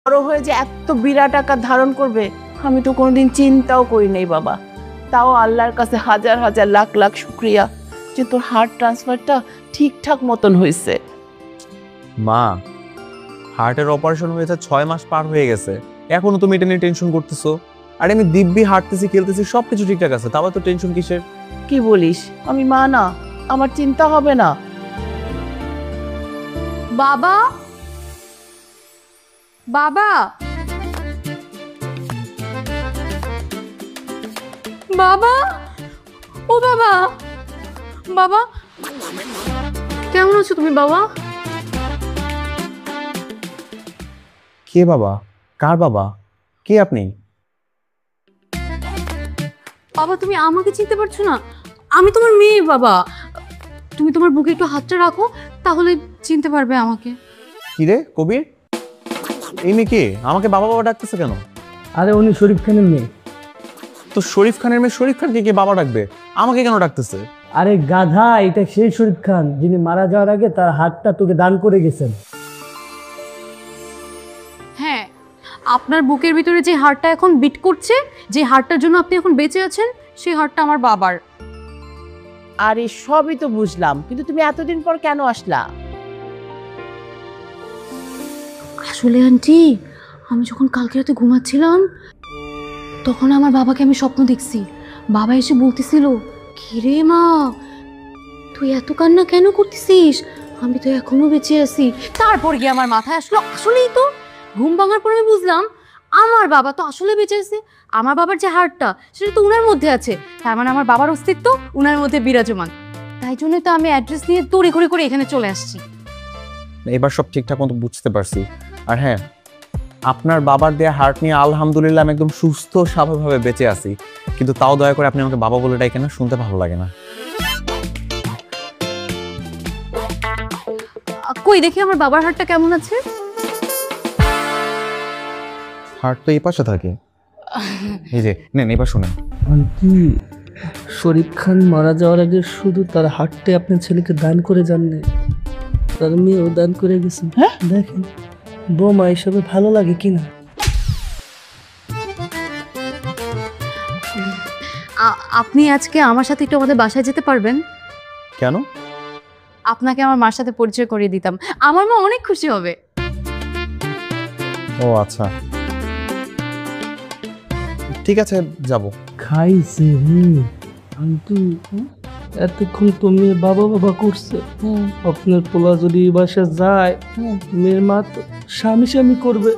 বড় হয়ে যে এত বিরাট আকার ধারণ করবে আমি তো কোনোদিন চিন্তাও করি নাই বাবা। তাও আল্লাহর কাছে হাজার হাজার লাখ লাখ শুক্রিয়া যে তোর হার্ট ট্রান্সফারটা ঠিকঠাক মতন হয়েছে। মা, হার্টের অপারেশন হয়েছে 6 মাস পার হয়ে গেছে, এখনো তুমি এটা নিয়ে টেনশন করতেছো? আরে আমি দিব্যি হাঁটতেছি, খেলতেছি, সবকিছু ঠিকঠাক আছে, তারপর তো টেনশন কিসের? কি বলিস? আমি মা না, আমার চিন্তা হবে না? বাবা, বাবা, বাবা, ও বাবা, বাবা কেমন আছো তুমি বাবা? কে বাবা? কার বাবা? কে আপনি? বাবা তুমি আমাকে চিনতে পারছো না? আমি তোমার মেয়ে বাবা। তুমি তোমার বুকে একটু হাতটা রাখো, তাহলে চিনতে পারবে আমাকে। কি রে কবির, এই মেয়ে কে? আমাকে বাবা বাবা ডাকতেছে কেন? আরে উনি শরীফ খানের মেয়ে। তো শরীফ খানের মেয়ে শরীফ খানকে কে বাবা ডাকবে? আমাকে কেন ডাকতেছে? আরে গাধা, এটা সেই শরীফ খান যিনি মারা যাওয়ার আগে তার হাতটা তোকে দান করে গেছেন। হ্যাঁ, আপনার বুকের ভিতরে যে হাড়টা এখন বিট করছে, যে হাড়টার জন্য আপনি এখন বেঁচে আছেন, সেই হাড়টা আমার বাবার। আরে সবই তো বুঝলাম, কিন্তু তুমি এতদিন পর কেন আসলা? আসলে আন্টি, আমি যখন কালকে রাতে ঘুমাচ্ছিলাম তখন আমার বাবাকে আমি স্বপ্ন দেখছি। বাবা এসে বলতেছিল, কিরে মা তুই এত কান্না কেন করতেছিস, আমি তো এখনো বেঁচে আছি। তারপর গিয়ে আমার মাথায় আসলো, আসলেই তো ঘুম ভাঙার পর আমি বুঝলাম আমার বাবা তো আসলে বেঁচে আছে। আমার বাবার যে হাড়টা সেটা তো উনার মধ্যে আছে, তার মানে আমার বাবার অস্তিত্ব উনার মধ্যে বিরাজমান। তাই জন্য তো আমি অ্যাড্রেস নিয়ে তড়ি ঘুরে করে এখানে চলে আসছি। এবার সব ঠিকঠাক মতো বুঝতে পারছি। আর হ্যাঁ, আপনার বাবার দেয়া হার্ট নিয়ে আলহামদুলিল্লাহ আমি একদম সুস্থ স্বাভাবিকভাবে বেঁচে আছি, কিন্তু তাও দয়া করে আপনি আমাকে বাবা বলে ডাকেন না, শুনতে ভালো লাগে না। কই দেখি আমার বাবার হাড়টা কেমন আছে। হার্ট তো এই পাশে থাকে, এই যে নেন এবার শুনেন। আন্টি, শরীফ খান মারা যাওয়ার আগে শুধু তার হাতটা আপনার ছেলেকে দান করে যাননি, তার মেয়েও দান করে গেছেন। হ্যাঁ দেখেন, বৌমা হিসাবে ভালো লাগে কিনা? আপনি আজকে আমার সাথে একটু আমাদের বাসায় যেতে পারবেন? কেন? আপনাকে আমার মার সাথে পরিচয় করিয়ে দিতাম, আমার মা অনেক খুশি হবে। ও আচ্ছা, ঠিক আছে যাব। খাইছে রে আন্টি, এতক্ষণ তো মেয়ে বাবা বাবা করছে। আপনার পোলা যদি এই বাসায় যায়, মেয়ের মা তো স্বামী স্বামী করবে।